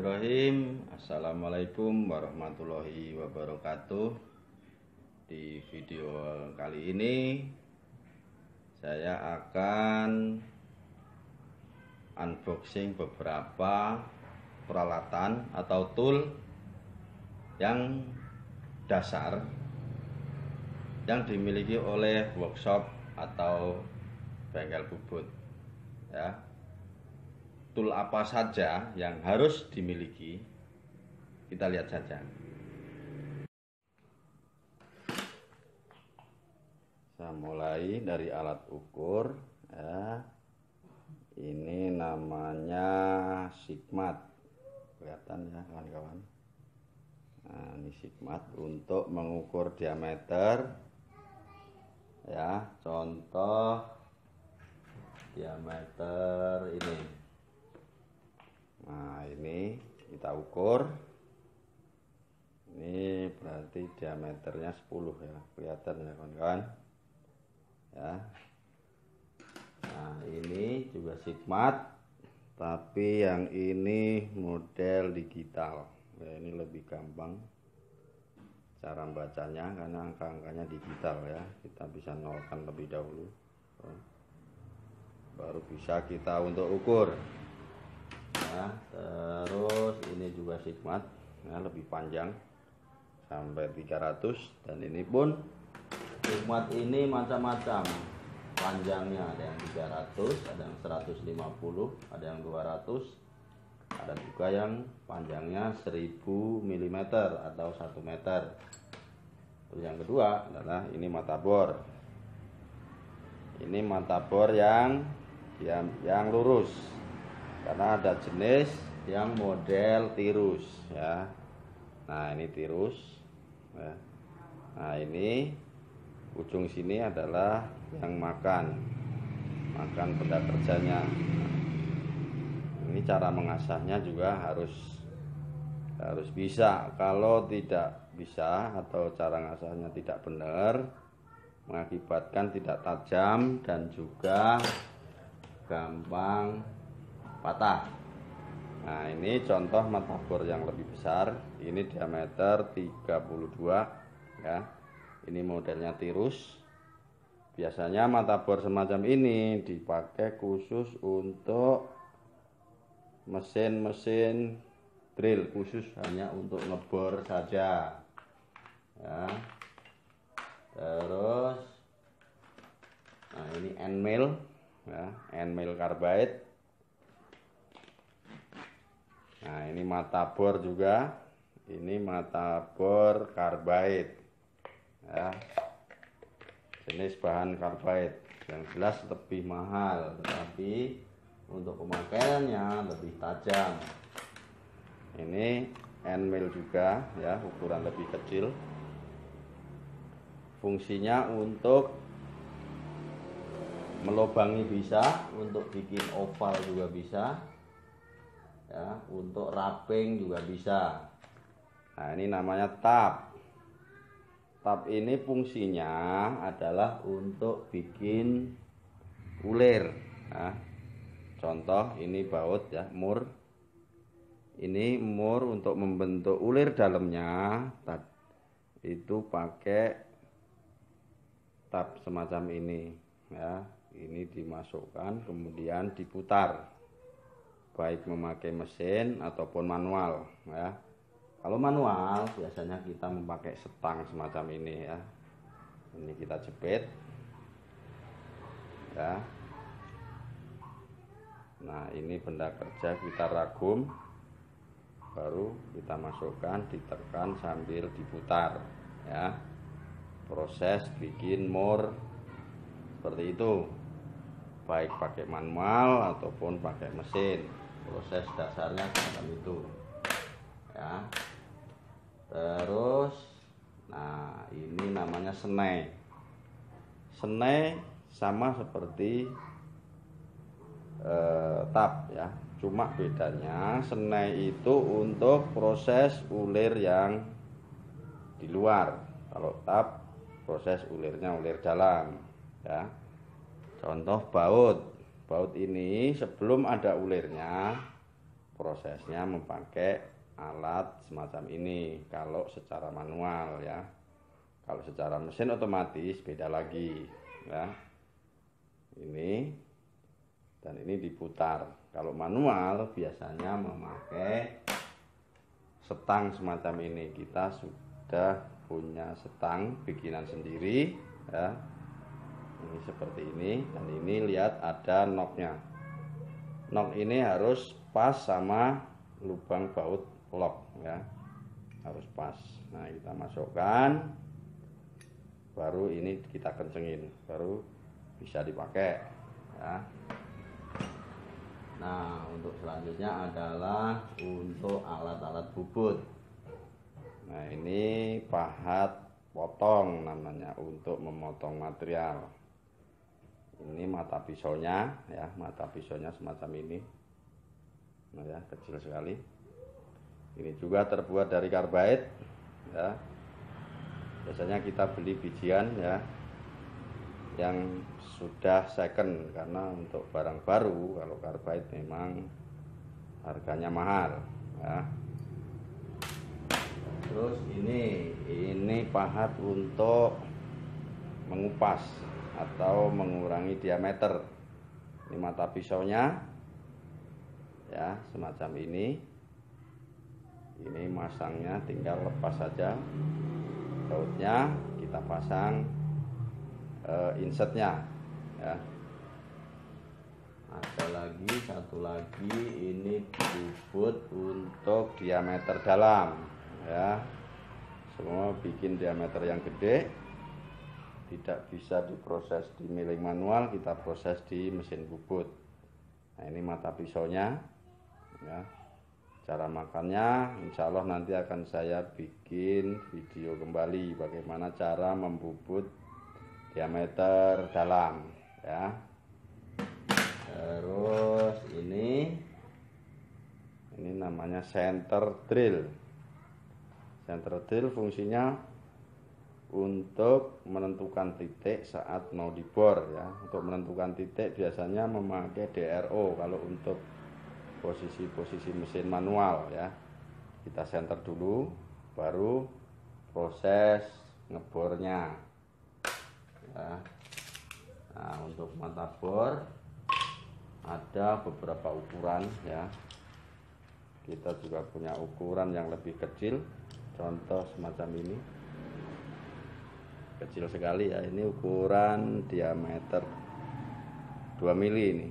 Bismillahirrahmanirrahim. Assalamualaikum warahmatullahi wabarakatuh. Di video kali ini saya akan unboxing beberapa peralatan atau tool yang dasar yang dimiliki oleh workshop atau bengkel bubut, ya. Tool apa saja yang harus dimiliki, kita lihat saja. Saya mulai dari alat ukur, ya. Ini namanya Sigmat, kelihatan ya kawan-kawan. Nah, ini Sigmat untuk mengukur diameter, ya. Contoh diameter ini. Nah, ini kita ukur. Ini berarti diameternya 10 ya, kelihatan ya kawan-kawan. Ya. Nah, ini juga Sigmat, tapi yang ini model digital. Ya, ini lebih gampang cara bacanya karena angka-angkanya digital ya. Kita bisa nolkan lebih dahulu. Baru bisa kita untuk ukur. Ya, terus ini juga Sigmat, ya, lebih panjang sampai 300, dan ini pun Sigmat ini macam-macam panjangnya, ada yang 300, ada yang 150, ada yang 200, ada juga yang panjangnya 1000 mm atau 1 meter. Terus yang kedua adalah ini mata bor. Ini mata bor yang lurus, karena ada jenis yang model tirus ya. Nah, ini tirus ya. Nah, ini ujung sini adalah yang makan benda kerjanya. Ini cara mengasahnya juga harus bisa. Kalau tidak bisa atau cara ngasahnya tidak benar, mengakibatkan tidak tajam dan juga gampang patah. Nah, ini contoh mata bor yang lebih besar. Ini diameter 32 ya. Ini modelnya tirus. Biasanya mata bor semacam ini dipakai khusus untuk mesin-mesin drill, khusus hanya untuk ngebor saja ya. Terus nah, ini end mill ya, end mill carbide. Nah, ini mata bor juga. Ini mata bor carbide ya. Jenis bahan carbide yang jelas lebih mahal, tetapi untuk pemakaiannya lebih tajam. Ini end mill juga ya, ukuran lebih kecil. Fungsinya untuk melobangi bisa, untuk bikin oval juga bisa. Ya, untuk wrapping juga bisa. Nah, ini namanya tab. Tab ini fungsinya adalah untuk bikin ulir. Nah, contoh ini baut ya, mur. Ini mur untuk membentuk ulir dalamnya. Itu pakai tab semacam ini ya. Ini dimasukkan kemudian diputar, baik memakai mesin ataupun manual ya. Kalau manual biasanya kita memakai setang semacam ini ya. Ini kita jepit ya. Nah, ini benda kerja kita ragum, baru kita masukkan, ditekan sambil diputar ya. Proses bikin mur seperti itu, baik pakai manual ataupun pakai mesin. Proses dasarnya semacam itu ya. Terus nah, ini namanya senai. Senai sama seperti tab ya, cuma bedanya senai itu untuk proses ulir yang di luar. Kalau tab proses ulirnya ulir dalam ya. Contoh baut ini sebelum ada ulirnya prosesnya memakai alat semacam ini kalau secara manual ya. Kalau secara mesin otomatis beda lagi ya. Ini dan ini diputar. Kalau manual biasanya memakai setang semacam ini. Kita sudah punya setang bikinan sendiri ya. Ini seperti ini, dan ini lihat ada knocknya. Knock ini harus pas sama lubang baut lock ya, harus pas. Nah, kita masukkan, baru ini kita kencengin, baru bisa dipakai ya. Nah, untuk selanjutnya adalah untuk alat-alat bubut. Nah, ini pahat potong namanya, untuk memotong material. Ini mata pisaunya ya, mata pisaunya semacam ini. Nah ya, kecil sekali. Ini juga terbuat dari karbait ya. Biasanya kita beli bijian ya, yang sudah second, karena untuk barang baru kalau karbait memang harganya mahal ya. Terus ini pahat untuk mengupas atau mengurangi diameter. Ini mata pisaunya ya, semacam ini. Ini masangnya tinggal lepas saja bautnya, kita pasang insertnya ya. Ada lagi satu lagi, ini bubut untuk diameter dalam ya. Semua bikin diameter yang gede, tidak bisa diproses di milling manual, kita proses di mesin bubut. Nah, ini mata pisaunya ya. Cara makannya insya Allah nanti akan saya bikin video kembali bagaimana cara membubut diameter dalam ya. Terus ini namanya center drill. Center drill fungsinya untuk menentukan titik saat mau dibor ya. Untuk menentukan titik biasanya memakai DRO kalau untuk posisi-posisi mesin manual ya. Kita senter dulu, baru proses ngebornya ya. Nah, untuk mata bor ada beberapa ukuran ya. Kita juga punya ukuran yang lebih kecil, contoh semacam ini. Kecil sekali ya, ini ukuran diameter 2 mili ini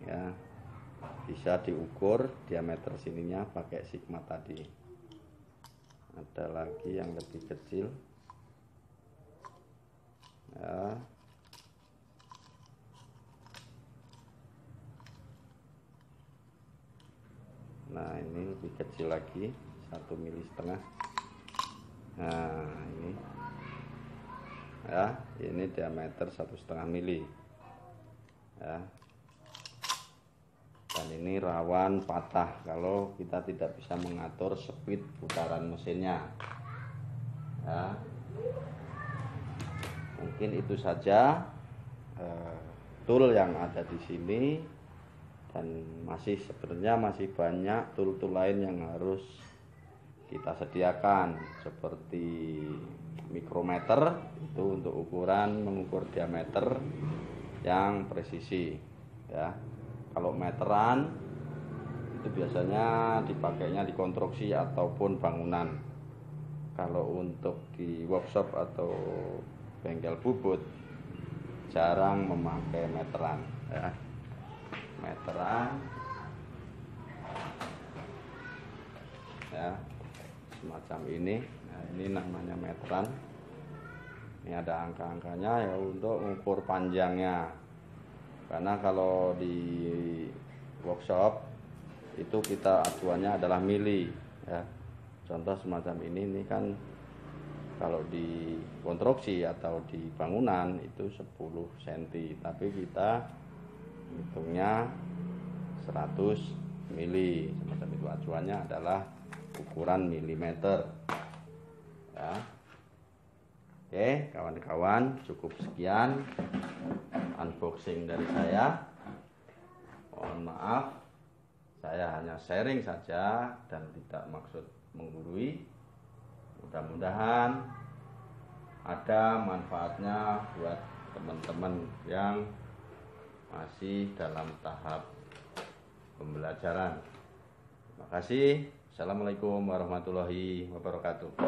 ya. Bisa diukur diameter sininya pakai sigma tadi. Ada lagi yang lebih kecil ya. Nah, ini lebih kecil lagi, 1,5 mili. Nah, ini ya, ini diameter 1,5 mili ya. Dan ini rawan patah kalau kita tidak bisa mengatur speed putaran mesinnya ya. Mungkin itu saja tool yang ada di sini, dan sebenarnya masih banyak tool-tool lain yang harus kita sediakan, seperti mikrometer itu untuk mengukur diameter yang presisi ya. Kalau meteran itu biasanya dipakainya di konstruksi ataupun bangunan. Kalau untuk di workshop atau bengkel bubut jarang memakai meteran ya. Meteran ya semacam ini. Nah, ini namanya meteran. Ini ada angka-angkanya ya untuk mengukur panjangnya. Karena kalau di workshop itu kita acuannya adalah mili ya. Contoh semacam ini kan kalau di konstruksi atau di bangunan itu 10 cm, tapi kita hitungnya 100 mili. Semacam itu, acuannya adalah ukuran milimeter ya. Oke kawan-kawan, cukup sekian unboxing dari saya. Mohon maaf Saya hanya sharing saja dan tidak maksud menggurui. Mudah-mudahan ada manfaatnya buat teman-teman yang masih dalam tahap pembelajaran. Terima kasih. Assalamualaikum warahmatullahi wabarakatuh.